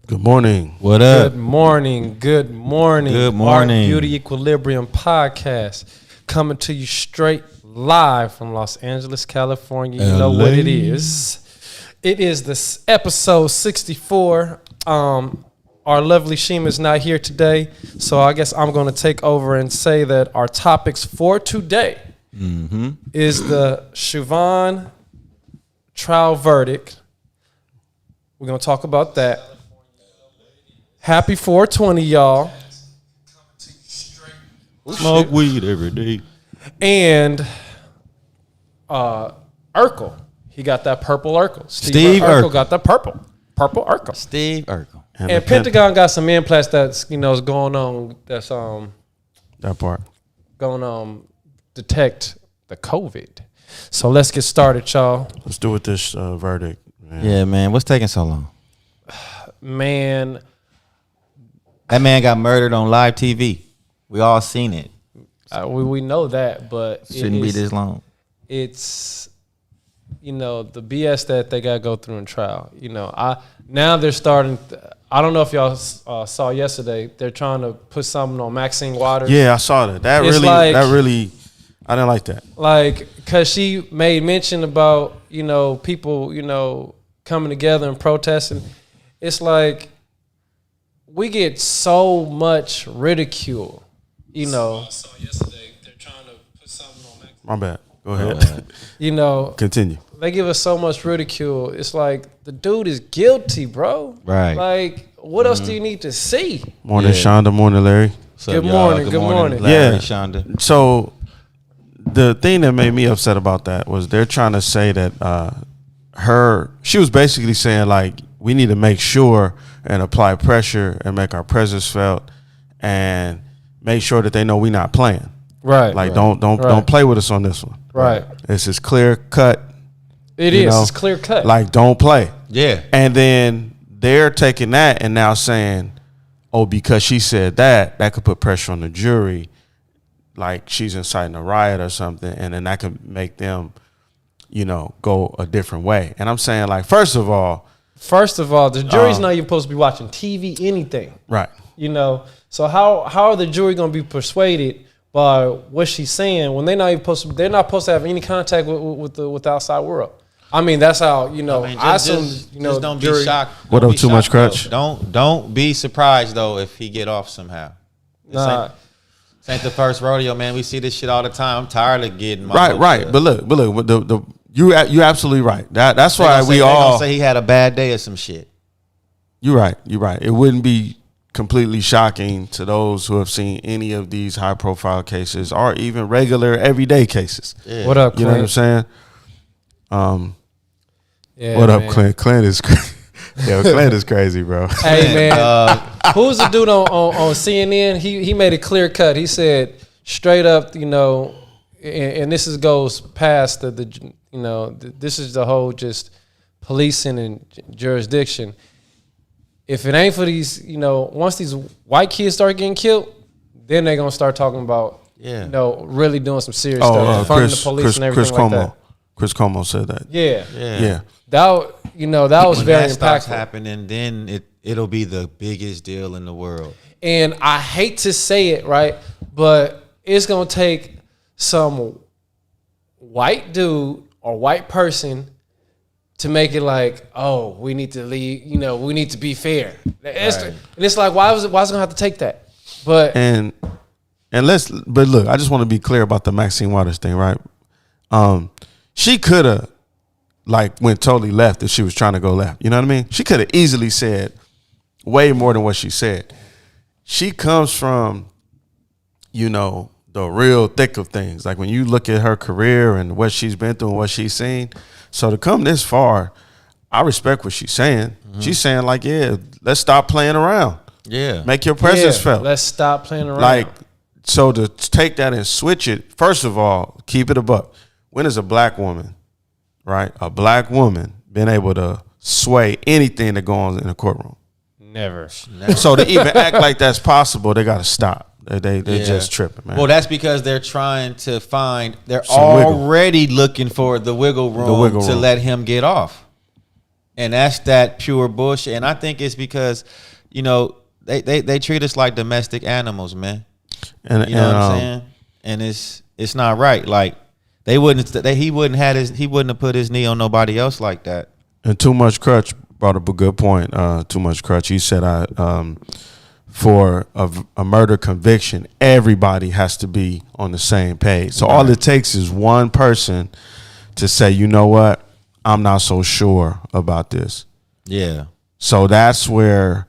Good morning. What up? Good morning. Good morning. Good morning. Art Beauty Equilibrium podcast coming to you straight live from Los Angeles, California. You know what it is. It is this episode 64. Our lovely Shima is not here today, so I guess I'm going to take over and say that our topics for today is the Chauvin trial verdict. We're going to talk about that. Happy 420, y'all. Smoke weed every day. And Urkel. He got that purple Urkel. Steve Urkel Urkel got that purple Urkel. Steve Urkel. And Pentagon got some implants that's, is going on, that's that part going detect the COVID. So let's get started, y'all. Let's do with this verdict. Man. Yeah, man. What's taking so long? Man, That man got murdered on live TV. We all seen it. we know that, but Shouldn't be this long. It's the BS that they got to go through in trial. Now they're starting. I don't know if y'all saw yesterday. They're trying to put something on Maxine Waters. Yeah, I saw that. That really, I didn't like that. Like, cause she made mention about people coming together and protesting. It's like we get so much ridicule. I saw yesterday. They're trying to put something on Maxine. My bad. Go ahead. Continue. They give us so much ridicule. It's like the dude is guilty, bro. Right. Like, what else do you need to see? Morning, Shonda. Morning, Larry. Good morning. Good morning. Larry, Shonda. So the thing that made me upset about that was they're trying to say that she was basically saying, like, we need to make sure and apply pressure and make our presence felt and make sure that they know we're not playing. Right. Like, don't play with us on this one. Right. It's as clear cut. It is. It's clear cut. Like, don't play. Yeah. And then they're taking that and now saying, oh, because she said that could put pressure on the jury, like she's inciting a riot or something, and then that could make them, go a different way. And I'm saying, like, first of all, the jury's not even supposed to be watching TV, anything. Right. So how are the jury going to be persuaded by what she's saying when they're not supposed to have any contact with the outside world? I mean, that's how just don't be shocked. What up, too much crutch? Don't be surprised though if he get off somehow. This ain't the first rodeo, man. We see this shit all the time. I'm tired of getting my right. But look, you're absolutely right. That's why they gonna say he had a bad day or some shit. You're right. It wouldn't be completely shocking to those who have seen any of these high profile cases or even regular everyday cases. Yeah. What up, Clint? You know what I'm saying? What up, man? Clint is crazy. Yo, Clint is crazy, bro. Hey, man. Who's the dude on CNN? He made it clear cut. He said straight up, and this goes past this is the whole just policing and jurisdiction. If it ain't for these, once these white kids start getting killed, then they're gonna start talking about, really doing some serious stuff, funding the police and everything like that. Chris Cuomo said that. Yeah. That was very impactful. Happening, then it'll be the biggest deal in the world. And I hate to say it, right, but it's gonna take some white dude or white person to make it like, oh, we need to leave, we need to be fair. And it's like, why is it gonna have to take that? But look, I just want to be clear about the Maxine Waters thing, right? She could have went totally left if she was trying to go left. You know what I mean? She could have easily said way more than what she said. She comes from, the real thick of things. Like when you look at her career and what she's been through and what she's seen. So to come this far, I respect what she's saying. Mm-hmm. She's saying let's stop playing around. Yeah. Make your presence felt. Let's stop playing around. So to take that and switch it, first of all, keep it a buck. When is a black woman, right? A black woman been able to sway anything that goes on in a courtroom? Never. So to even act like that's possible, they got to stop. They're just tripping, man. Well, that's because they're trying to they're already looking for the wiggle room to let him get off. And that's that pure bullshit. And I think it's because, you know, they treat us like domestic animals, man. And you know what I'm saying? And it's not right. Like he wouldn't have put his knee on nobody else like that. And Too Much Crutch brought up a good point. Too Much Crutch. He said, for a murder conviction, everybody has to be on the same page. So all it takes is one person to say, you know what, I'm not so sure about this. Yeah. So that's where,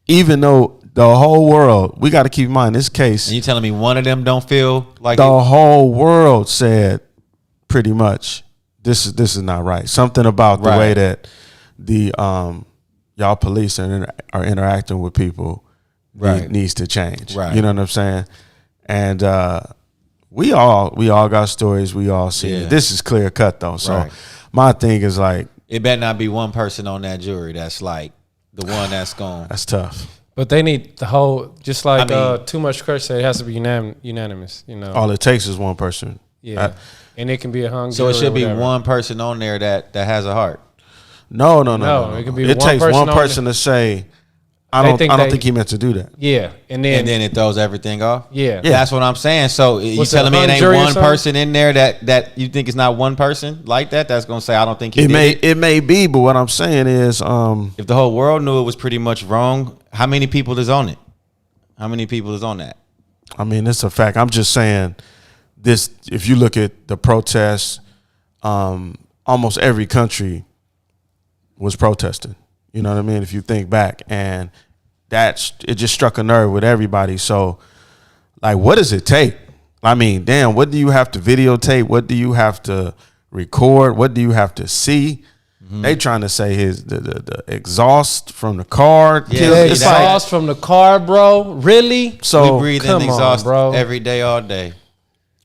even though the whole world, we got to keep in mind this case. And you telling me one of them don't feel like the whole world said pretty much this is not right. Something about the way that the y'all police are interacting with people needs to change. Right. You know what I'm saying? And we all got stories. We all see it. This is clear cut though. So my thing is like, it better not be one person on that jury that's like the one that's gone. That's tough. But they need the whole, just like Too Much Crutch said, it has to be unanimous. You know, all it takes is one person. Yeah, and it can be a hung. So it should be one person on there that has a heart. No. It can be. It takes one person to say, I don't think he meant to do that. Yeah, and then it throws everything off. Yeah, that's what I'm saying. So you telling me it ain't one person in there that you think is not one person like that that's gonna say I don't think he did it? It may be, but what I'm saying is, if the whole world knew it was pretty much wrong, how many people is on it? How many people is on that? I mean, it's a fact. I'm just saying this. If you look at the protests, almost every country was protesting. You know what I mean? If you think back, and it just struck a nerve with everybody. So, like, what does it take? I mean, damn, what do you have to videotape? What do you have to record? What do you have to see? Mm-hmm. They trying to say the exhaust from the car. Yeah, the exhaust from the car, bro. Really? So we breathe in exhaust every day, all day.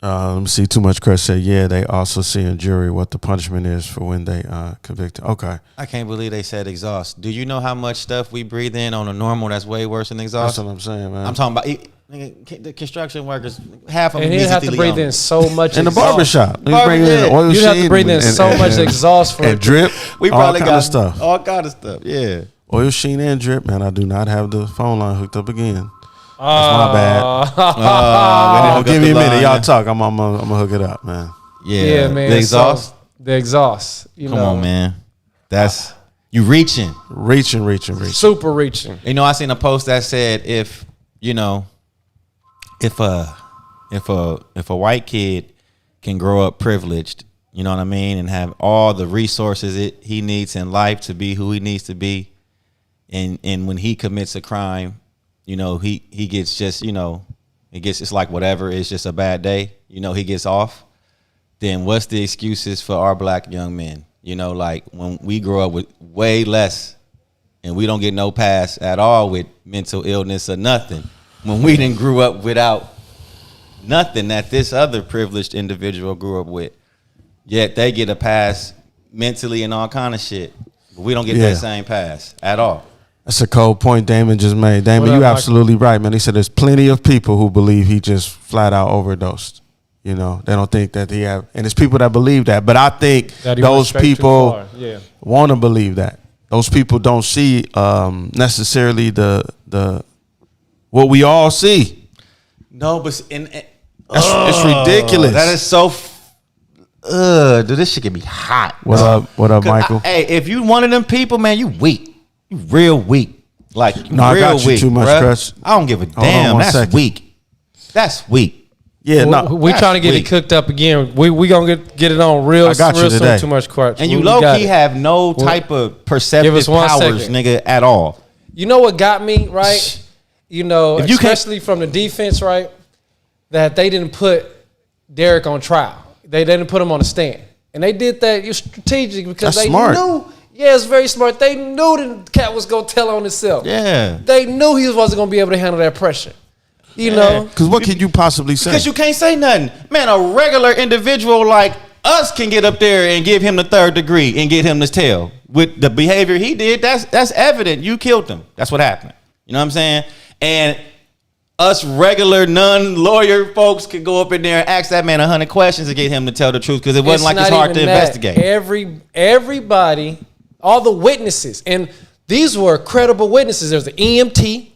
Let me see. Too Much Crutch said, yeah, they also see in jury what the punishment is for when they convicted. Okay. I can't believe they said exhaust. Do you know how much stuff we breathe in on a normal that's way worse than exhaust? That's what I'm saying, man. I'm talking about the construction workers, half of them. And you have to breathe in so much in the barbershop. You have to breathe in so much exhaust for and drip. We probably got stuff. All kind of stuff. Yeah. Oil sheen and drip, man. I do not have the phone line hooked up again. That's my bad. Give me a minute. Y'all talk. I'm gonna hook it up, man. Yeah, man. The exhaust. So, the exhaust. Come on, man. That's you reaching. Super reaching. You know, I seen a post that said if a white kid can grow up privileged, you know what I mean, and have all the resources he needs in life to be who he needs to be, and when he commits a crime, you know, he gets just, you know, it's like whatever, it's just a bad day, you know, he gets off, then what's the excuses for our black young men? You know, like when we grow up with way less and we don't get no pass at all with mental illness or nothing, when we didn't grew up without nothing that this other privileged individual grew up with, yet they get a pass mentally and all kind of shit, but we don't get that same pass at all. That's a cold point Damon just made. Damon, you absolutely right, man. He said there's plenty of people who believe he just flat out overdosed. You know, they don't think that and it's people that believe that. But I think those people want to believe that. Those people don't see necessarily the what we all see. No, but it's ridiculous. That is so. Dude, this shit can be hot. What up, Michael? Hey, if you one of them people, man, you weak. You real weak. Like, no, real I got you weak, Too Much Crutch. I don't give a damn. That's weak. That's weak. Yeah, no. We trying to get it cooked up again. We gonna get it on real soon. Too Much Crutch. And you low key have no type of perceptive powers, nigga, at all. You know what got me, right? You know, especially from the defense, right? That they didn't put Derek on trial. They didn't put him on the stand. And they did that strategic because they knew. Yeah, it's very smart. They knew the cat was going to tell on himself. Yeah. They knew he wasn't going to be able to handle that pressure. You know? Because what can you possibly say? Because you can't say nothing. Man, a regular individual like us can get up there and give him the 3rd degree and get him this tail. With the behavior he did, that's evident. You killed him. That's what happened. You know what I'm saying? And us regular non-lawyer folks could go up in there and ask that man 100 questions to get him to tell the truth because it wasn't like it's hard to investigate. Everybody all the witnesses, and these were credible witnesses. There's the EMT,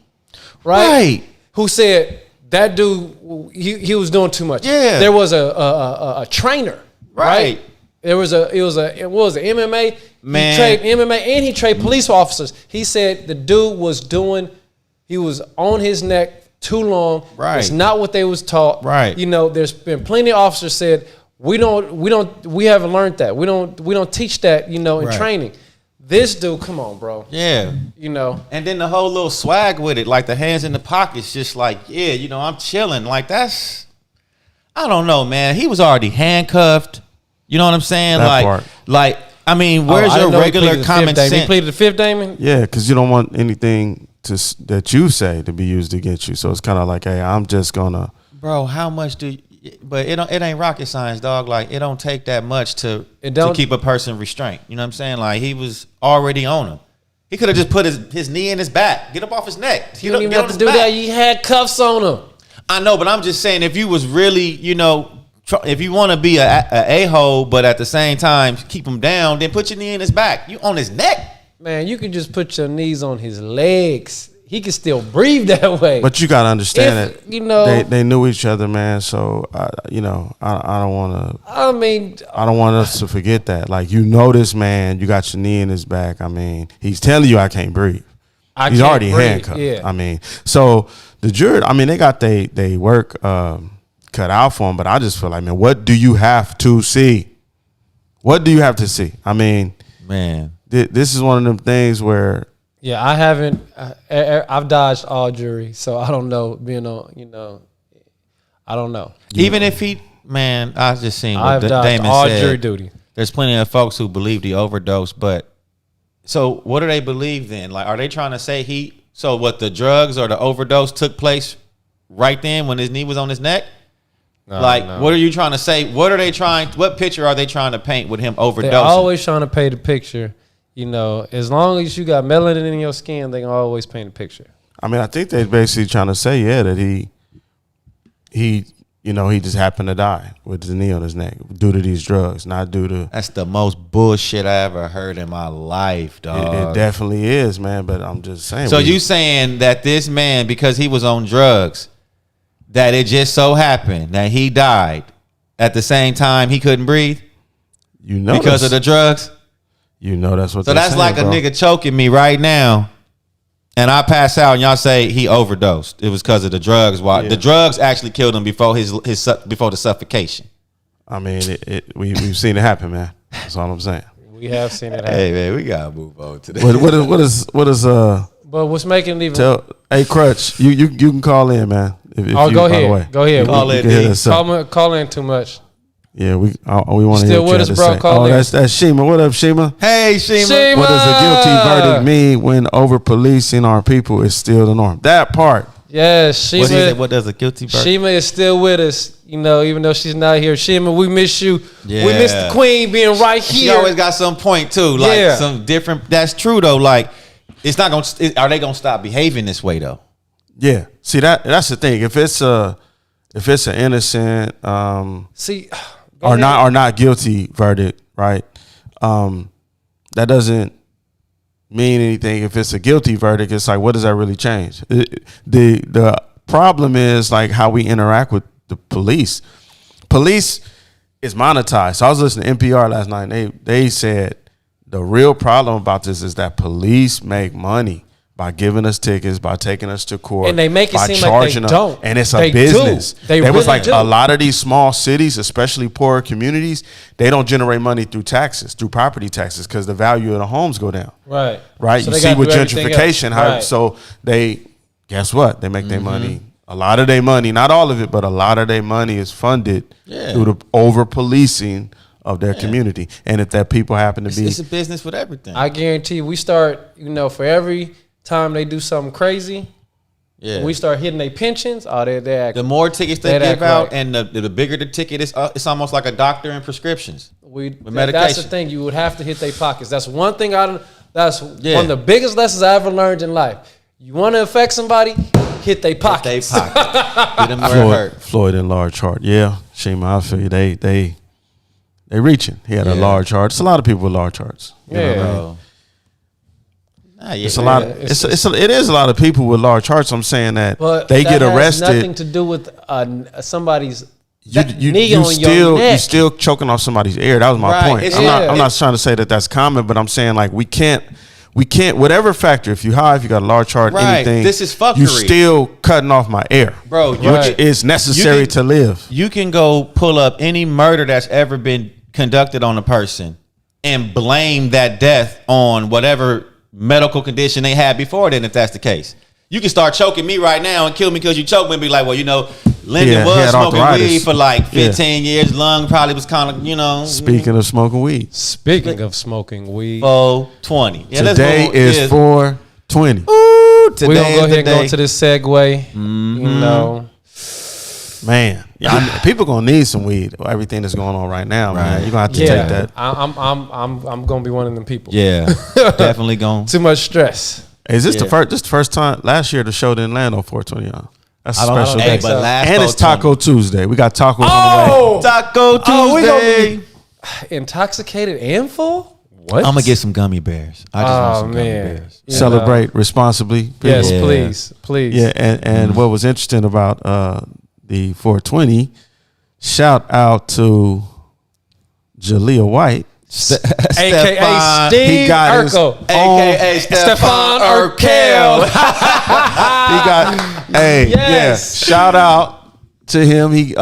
right? Who said that dude he was doing too much. Yeah. There was a trainer, right? There was it was MMA. Man. He trained MMA and he trained police officers. He said the dude was on his neck too long. Right. It's not what they was taught. Right. You know, there's been plenty of officers said we haven't learned that. We don't teach that, you know, in training. This dude, come on, bro. Yeah. You know. And then the whole little swag with it, like the hands in the pockets, just like, yeah, you know, I'm chilling. Like that's, I don't know, man. He was already handcuffed. You know what I'm saying? That part. Like, I mean, where's your regular common sense? He pleaded the fifth, Damon? Yeah, because you don't want anything that you say to be used against you. So it's kind of like, hey, I'm just gonna. Bro, how much do you, but it ain't rocket science, dog. Like it don't take that much to keep a person restrained. You know what I'm saying? Like he was already on him. He could have just put his knee in his back, get up off his neck. He didn't even have to do that. He had cuffs on him. I know, but I'm just saying, if you was really, you know, if you want to be a hole, but at the same time keep him down, then put your knee in his back. You on his neck, man. You can just put your knees on his legs. He can still breathe that way. But you gotta understand that you know they knew each other, man. So I don't want to. I mean, I don't want us to forget that. Like you know, this man, you got your knee in his back. I mean, he's telling you I can't breathe. He's already handcuffed. Yeah. I mean, so the jury. I mean, they got they work cut out for him. But I just feel like, man, what do you have to see? What do you have to see? I mean, man, this is one of them things where. Yeah, I haven't. I've dodged all jury, so I don't know. Being on, you know, I don't know. Even if he, man, I just seen what I've dodged Damon all said. jury duty. There's plenty of folks who believe the overdose, but so what do they believe then? Like, are they trying to say so what, the drugs or the overdose took place right then when his knee was on his neck? No. What are you trying to say? What picture are they trying to paint with him overdosing? They're always trying to paint the picture. You know, as long as you got melanin in your skin, they can always paint a picture. I mean, I think they're basically trying to say, yeah, that he, you know, he just happened to die with the knee on his neck due to these drugs, not due to. That's the most bullshit I ever heard in my life, dog. It definitely is, man. But I'm just saying. So you saying that this man, because he was on drugs, that it just so happened that he died at the same time he couldn't breathe? You know, because of the drugs. You know that's what. So that's saying, like bro. a nigga choking me right now, and I pass out, and y'all say he overdosed. It was because of the drugs. Why the drugs actually killed him before before the suffocation. I mean, we've seen it happen, man. That's all I'm saying. We have seen it happen. Hey man, we gotta move on to that. What is But what's making it even? Hey, Crutch, you can call in, man. If go ahead. Go ahead. Call in too much. Yeah, we want to still with us, bro. Call in. That's Shima. What up, Shima? Hey, Shima. What does a guilty verdict mean when over policing our people is still the norm? That part. Yes, Shima. What does a guilty verdict? Shima is still with us. You know, even though she's not here. Shima, we miss you. Yeah. We miss the queen being right here. She always got some point too, like some different. That's true though. Like, it's not gonna. Are they gonna stop behaving this way though? Yeah. See that's the thing. If it's an innocent, or not guilty verdict, right? That doesn't mean anything. If it's a guilty verdict, it's like, what does that really change? The problem is like how we interact with the police. Police is monetized. So I was listening to NPR last night, and they said the real problem about this is that police make money by giving us tickets, by taking us to court, and they make it seem like they don't. And it's a business. They was really like do. A lot of these small cities, especially poorer communities, they don't generate money through taxes, through property taxes, because the value of the homes go down. Right. So you see with gentrification, so guess what? They make their money. A lot of their money, not all of it, but a lot of their money is funded through the over policing of their community. And if that people happen to be, it's a business with everything. I guarantee we start, for every time they do something crazy, we start hitting their pensions. They act. The more tickets they give out, and the bigger the ticket is, it's almost like a doctor and prescriptions. With medication. That's the thing. You would have to hit their pockets. That's one thing. That's one of the biggest lessons I ever learned in life. You want to affect somebody, hit their pockets. Get them where it hurt. Floyd in large heart. Yeah, Shima, I feel you. They reaching. He had a large heart. It's a lot of people with large hearts. You know what I mean? It's a lot. It is a lot of people with large hearts. I'm saying that they get arrested. Has nothing to do with somebody's. You still choking off somebody's ear. That was my point. I'm not trying to say that that's common, but I'm saying like we can't whatever factor. If you high, if you got a large heart, anything. This is fuckery. You still cutting off my air, bro. Which is necessary to live. You can go pull up any murder that's ever been conducted on a person and blame that death on whatever medical condition they had before then, if that's the case. You can start choking me right now and kill me because you choked me and be like, well, Lynden was smoking weed for like 15 years. Lung probably was kind of, Speaking of smoking weed. 420. Yeah, today is 420. We're going to go ahead and go to this segue. Mm-hmm. Man, people gonna need some weed. Everything that's going on right now, man. You're gonna have to take that. I'm gonna be one of them people. Yeah, definitely going. Too much stress. Is this the first? This the first time last year the show didn't land on 420. Y'all. That's a special day. But and it's Taco Tuesday. We got tacos on the way. Taco Tuesday. We gonna be intoxicated and full. What? I'm gonna get some gummy bears. I just want some gummy bears. Celebrate responsibly. Yes, please. Yeah, and what was interesting about the 420, shout out to Jalea White, a.k.a. Steve Urkel, a.k.a. Stefan Urkel. He got shout out to him. He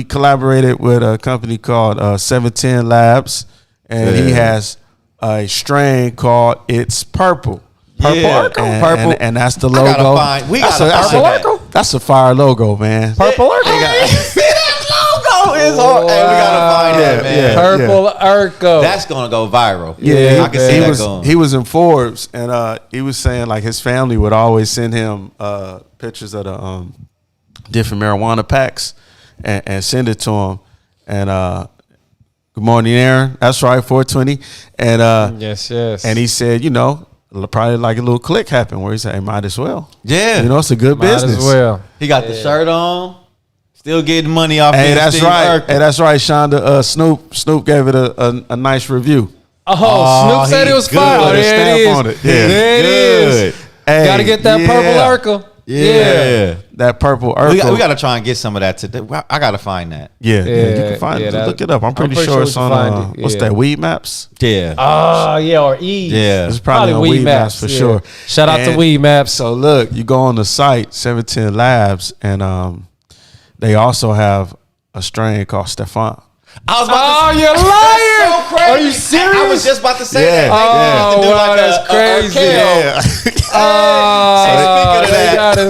collaborated with a company called 710 Labs, and he has a strain called It's Purple. Purple. And that's the logo. That's a fire logo, man. Purple Urkel. See that logo is hard. Hey, we gotta find that, man. Purple Urkel. That's gonna go viral. Yeah, I can see that going. He was in Forbes, and he was saying like his family would always send him pictures of the different marijuana packs and send it to him. And good morning, Aaron. That's right, 420. And yes. And he said, probably like a little click happened where he said, hey, might as well. Yeah. It's a good business. Might as well. He got the shirt on, still getting money off. Hey, that's right. Urkel. Hey, that's right, Shonda. Snoop gave it a nice review. Snoop said it was fire. There it is. On it. Yeah. There it is. Hey, got to get that purple Urkel. Yeah. That purple Urkel. We got to try and get some of that today. I got to find that. Yeah. You can find it. Look it up. I'm pretty sure it's on, what's that, Weed Maps? Yeah. Or E. Yeah. It's probably on Weed Maps for sure. Shout out to Weed Maps. So look, you go on the site, 710 Labs, and they also have a strain called Stefan. I was about to say, you're lying! So crazy. Are you serious? I was just about to say that. That's crazy.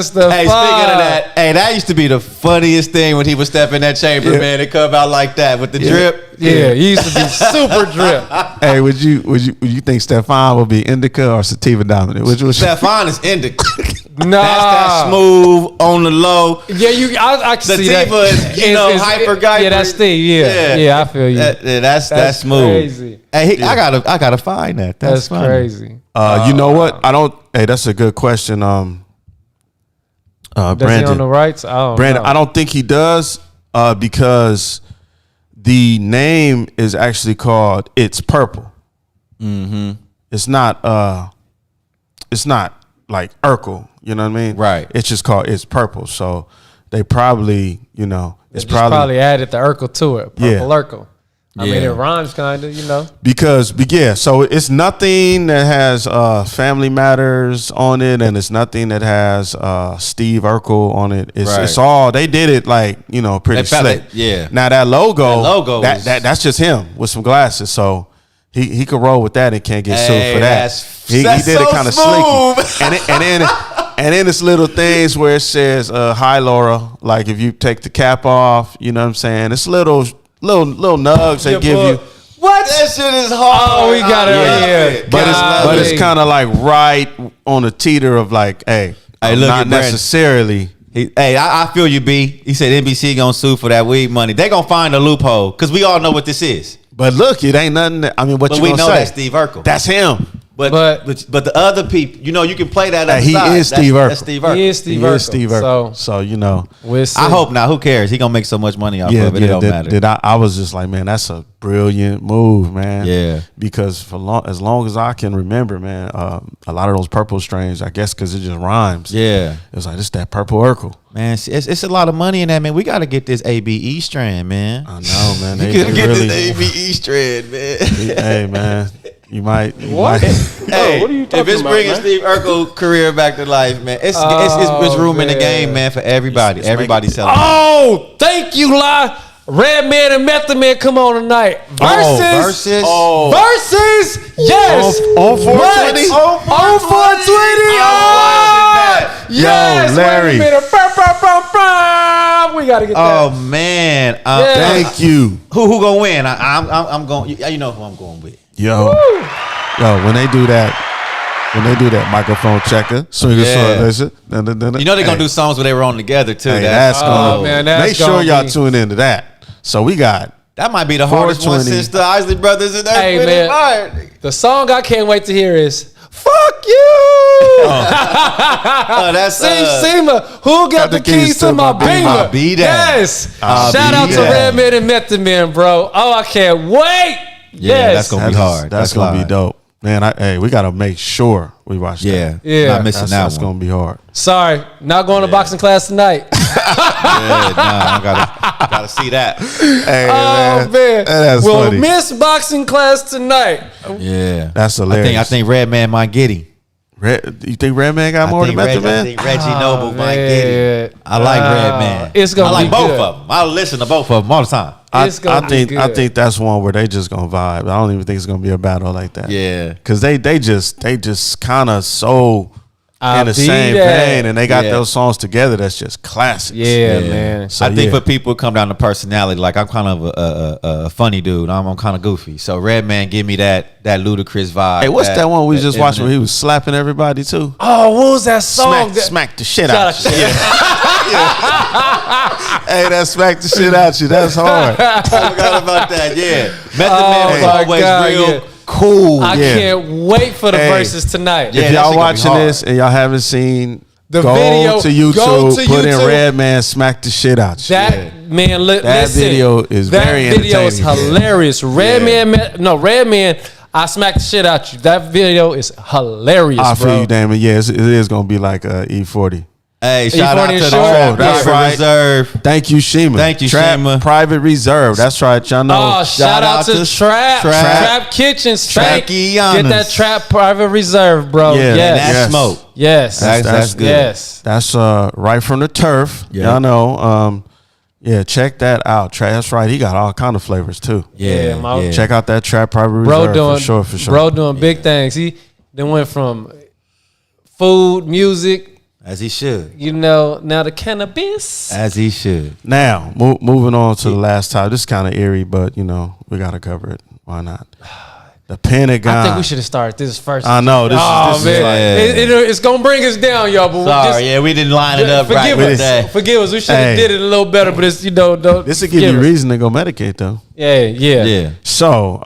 Speaking of that, that used to be the funniest thing when he would step in that chamber, man, and come out like that with the drip. Yeah, he used to be super drip. Hey, would you think Stefan would be indica or sativa dominant? Stefan is indica. Nah, that's that smooth on the low. Yeah, I can see that. Sativa is hyper guy. Yeah, that's Steve. Yeah, I feel you. That's smooth. Crazy. Hey, I gotta find that. That's crazy. You know what? I don't. Hey, that's a good question. Does Brandon he own the rights? I don't think he does because the name is actually called It's Purple. Mm-hmm. It's not like Urkel. You know what I mean? Right. It's just called It's Purple. So they probably, it's probably added the Urkel to it. Purple Urkel. I mean, it rhymes kind of, Because, so it's nothing that has Family Matters on it, and it's nothing that has Steve Urkel on it. It's all, they did it like, pretty slick. Now that logo that's just him with some glasses. So he could roll with that and can't get sued for that. He did it kind of slicky. And then it's little things where it says, hi, Laura. Like if you take the cap off, you know what I'm saying? It's little nugs they give you. What? That shit is hard. We got it. But it's kind of like right on the teeter of like, hey, look, not necessarily. I feel you, B. He said NBC gonna sue for that weed money. They gonna find a loophole because we all know what this is. But look, it ain't nothing. We know that's Steve Urkel. That's him. But the other people, you can play that. He is Steve Urkel. That's Steve Urkel. He is Steve Urkel. So we'll see. I hope not. Who cares? He gonna make so much money off of it. It don't matter. I was just like, man, that's a brilliant move, man. Yeah. Because as long as I can remember, man, a lot of those purple strains, I guess, because it just rhymes. Yeah. It was like, it's that purple Urkel. Man, it's a lot of money in that, man. We got to get this ABE strand, man. I know, man. You gotta get this ABE strand, man. Hey, man. You might. What? Hey, what are you talking if it's about, bringing man? Steve Urkel career back to life, man, it's room in the game, man, for everybody. Everybody selling. Oh, thank you, Lie. Red Man and Method Man, come on tonight. Versus. Yes. On 420? On 420. Oh, yes. Yo, Larry. Wait a minute. We got to get that. Oh man. Thank you. Who gonna win? I'm going. You know who I'm going with. Yo, when they do that microphone checker, swing listen. You know they're gonna do songs where they were on together too. Hey, that's make sure y'all tune into that. So we got that might be the hardest one since the Isley Brothers and man, the song I can't wait to hear is "Fuck You." That's Shima. Who got the keys to my Beamer? Yes. Shout out to Red Man and Method Man, bro. Oh, I can't wait. Yeah, that's gonna be hard. That's gonna be dope, man. We gotta make sure we watch that. Yeah, not missing that one. That's gonna be hard. Sorry, not going to boxing class tonight. I gotta see that. Hey, man. That's we'll funny. miss boxing class tonight. Yeah, that's hilarious. I think Red Man might get him. You think Red Man got more than Method Man? I think Reggie Noble might get him. I like Red Man. It's gonna I like be both good. of them. I listen to both of them all the time. I think that's one where they just gonna vibe. I don't even think it's gonna be a battle like that. Yeah, because they just kind of so in the same vein, and they got those songs together. That's just classics. Yeah, man. So I think for people who come down to personality, like I'm kind of a funny dude. I'm kind of goofy. So Red Man give me that ludicrous vibe. Hey, what's that one we just watched where he was slapping everybody too? Oh, what was that song? Smack the shit out you. Hey, that smack the shit out you. That's hard. I forgot about that. Yeah, Method Man was always real cool. I can't wait for the verses tonight. If y'all watching this and y'all haven't seen the go video, to YouTube, put in Red Man smack the shit out you. That video is very entertaining. That video is hilarious. Red Man, I smacked the shit out you. That video is hilarious, I bro. feel you, Damon. Yeah, it is gonna be like E40. Hey, shout out to the Trap Private right. Reserve. Thank you, Shima. Thank you, Trap Shima. Private Reserve. That's right, y'all know. Oh, shout out to Trap Kitchen. Get that Trap Private Reserve, bro. Yeah, that smoke. Yes, that's good. Yes, that's right from the turf. Yeah. Y'all know. Yeah, check that out. That's right. He got all kind of flavors too. Yeah. Check out that Trap Private Reserve for sure. Bro doing big things. He then went from food, music. As he should. Now the cannabis. As he should. Now, moving on to the last topic. This is kind of eerie, but, we got to cover it. Why not? The Pentagon. I think we should have started this first. I know. This is it's going to bring us down, y'all. But we didn't line it up right with that. Forgive us. We should have did it a little better, but it's, this will give you reason to go medicate, though. Yeah. So,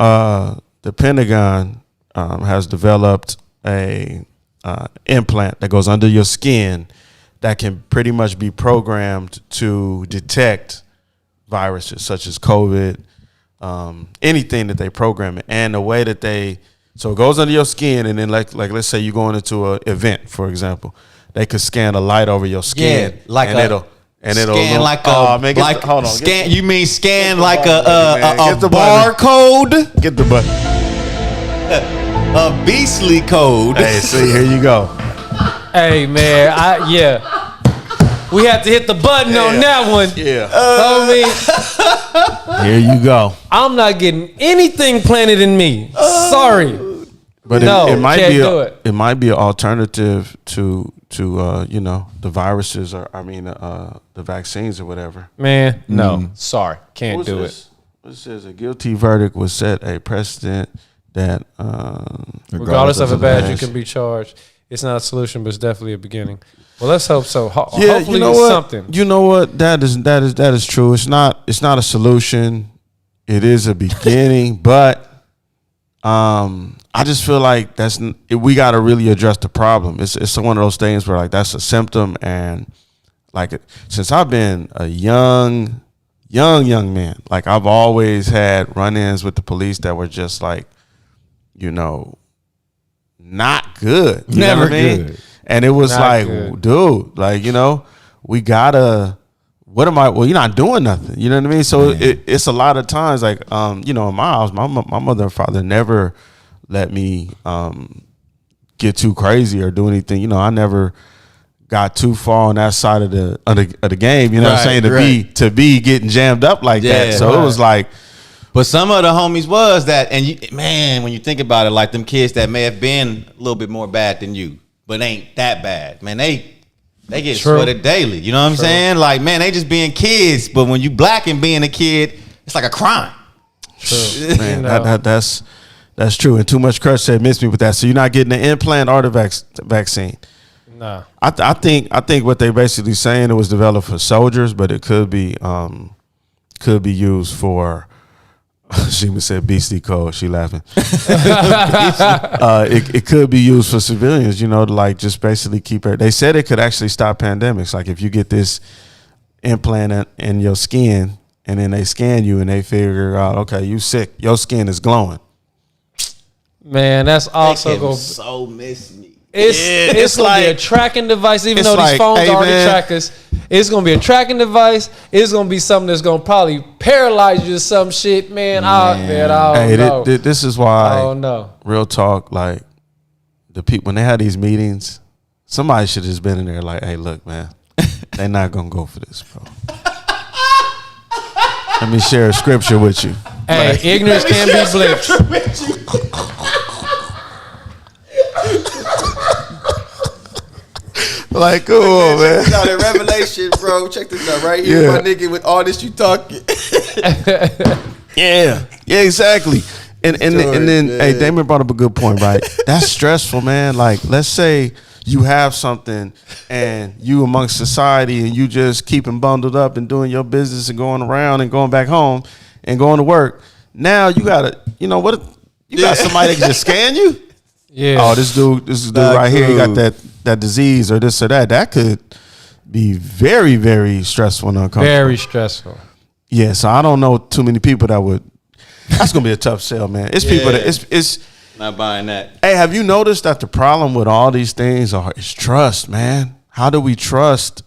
the Pentagon has developed a implant that goes under your skin that can pretty much be programmed to detect viruses such as COVID, anything that they program it. And the way that so it goes under your skin, and then like let's say you're going into an event, for example, they could scan a light over your skin, it'll scan like hold on, scan. You mean scan like a barcode? Get the button. A beastly code. Hey, see, here you go. Hey, man, we have to hit the button on that one. Yeah. Here you go. I'm not getting anything planted in me. Sorry. But it might be an alternative to the viruses or the vaccines or whatever. Man, no. Sorry. Can't do it. It says a guilty verdict would set a precedent that regardless of a badge, you can be charged. It's not a solution, but it's definitely a beginning. Well, let's hope so. Hopefully it's something. You know what? That is true. It's not a solution. It is a beginning, but I I just feel like we got to really address the problem. It's one of those things where like that's a symptom, and like since I've been a young man, like I've always had run-ins with the police that were just like, not good. You Never know what I mean? good. And it was Not like, good. dude, like, we gotta. What am I? Well, you're not doing nothing. You know what I mean? So it's a lot of times, like, in my house, my mother and father never let me get too crazy or do anything. I never got too far on that side of the game. You know what I'm saying? To be getting jammed up like that. So it was like. But some of the homies was that, and when you think about it, like them kids that may have been a little bit more bad than you, but ain't that bad, man. They get sweated daily. You know what I'm saying? Like, man, they just being kids. But when you black and being a kid, it's like a crime. True. Man, that's true. And Too Much Crush said, miss me with that. So you're not getting the implant or the vaccine. Nah. I think what they basically saying, it was developed for soldiers, but it could be used for. Shima said beastie code. She laughing. It could be used for civilians, to like just basically keep it. They said it could actually stop pandemics. Like if you get this implant in your skin and then they scan you and they figure out, okay, you sick, your skin is glowing. Man, that's also going so miss me. It's gonna like be a tracking device, even though like, these phones hey, already man. track us. It's gonna be a tracking device. It's gonna be something that's gonna probably paralyze you to some shit, man. I don't know. This is why. I don't know. Real talk, like the people when they had these meetings, somebody should have just been in there like, hey, look, man, they're not gonna go for this, bro. Let me share a scripture with you. Hey, ignorance can be bliss. Like, come on, man. Check this out in Revelation, bro. Check this out right here, my nigga. With all this you talking. Yeah, exactly. And then, hey, Damon brought up a good point, right? That's stressful, man. Like, let's say you have something and you amongst society and you just keeping bundled up and doing your business and going around and going back home and going to work. Now you gotta, what? You got somebody that can just scan you. Yeah. Oh, this dude right here, he got that disease or this or that. That could be very, very stressful and uncomfortable. Very stressful. Yeah, so I don't know too many people that would. That's gonna be a tough sell, man. It's people that it's not buying that. Hey, have you noticed that the problem with all these things is trust, man? How do we trust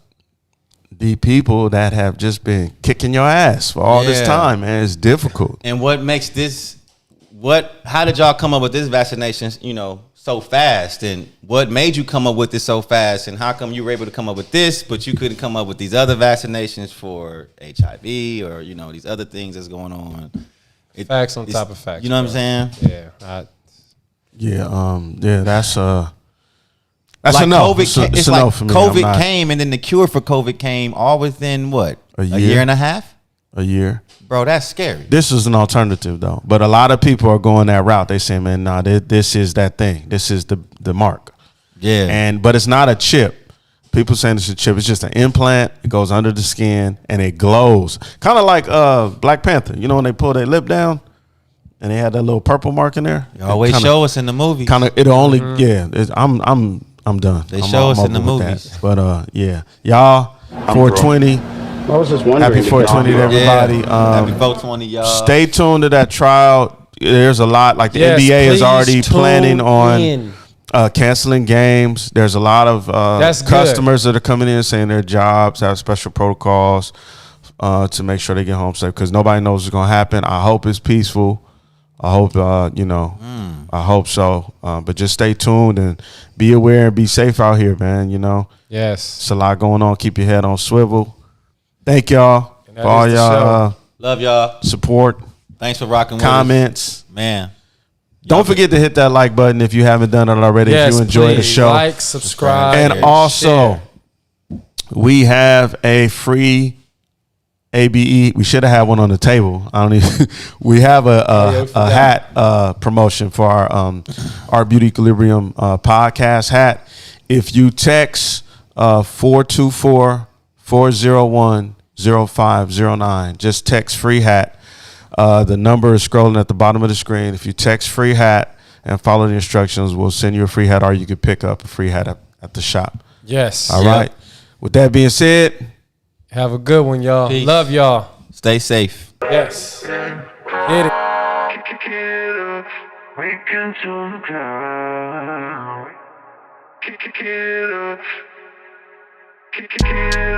the people that have just been kicking your ass for all this time, man? It's difficult. And what makes this? How did y'all come up with this vaccination? So fast, and what made you come up with this so fast, and how come you were able to come up with this, but you couldn't come up with these other vaccinations for HIV or these other things that's going on? Facts on top of facts. You know what I'm saying? Yeah. That's like like a no. COVID, it's like COVID came, and then the cure for COVID came all within what? A year and a half? A year. Bro, that's scary. This is an alternative, though. But a lot of people are going that route. They say, man, nah, this is that thing. This is the mark. Yeah. But it's not a chip. People saying it's a chip. It's just an implant. It goes under the skin, and it glows. Kind of like Black Panther. When they pull their lip down, and they had that little purple mark in there? You always show us in the movies. It'll only, I'm done. They show us in the movies. That. But, y'all, 420. I was just wondering. Happy 420 to everybody. Happy 420, y'all. Stay tuned to that trial. There's a lot. Like the NBA is already planning on canceling games. There's a lot of customers that are coming in saying their jobs have special protocols to make sure they get home safe because nobody knows what's going to happen. I hope it's peaceful. I hope, I hope so. But just stay tuned and be aware and be safe out here, man. Yes. It's a lot going on. Keep your head on swivel. Thank y'all for all y'all love y'all support. Thanks for rocking with comments, us. Man. Don't forget to hit that like button if you haven't done it already. If you enjoy the show, like, subscribe, and also share. We have a free ABE. We should have had one on the table. I don't even. We have a hat promotion for our Beauty Equilibrium podcast hat. If you text 424-401-0509. Just text free hat. The number is scrolling at the bottom of the screen. If you text free hat and follow the instructions. We'll send you a free hat, or you can pick up a free hat at the shop. Yes. All right. With that being said, have a good one, y'all. Peace. Love y'all. Stay safe. Yes. Get it. We can turn the ground. Kick it up. Kick it up.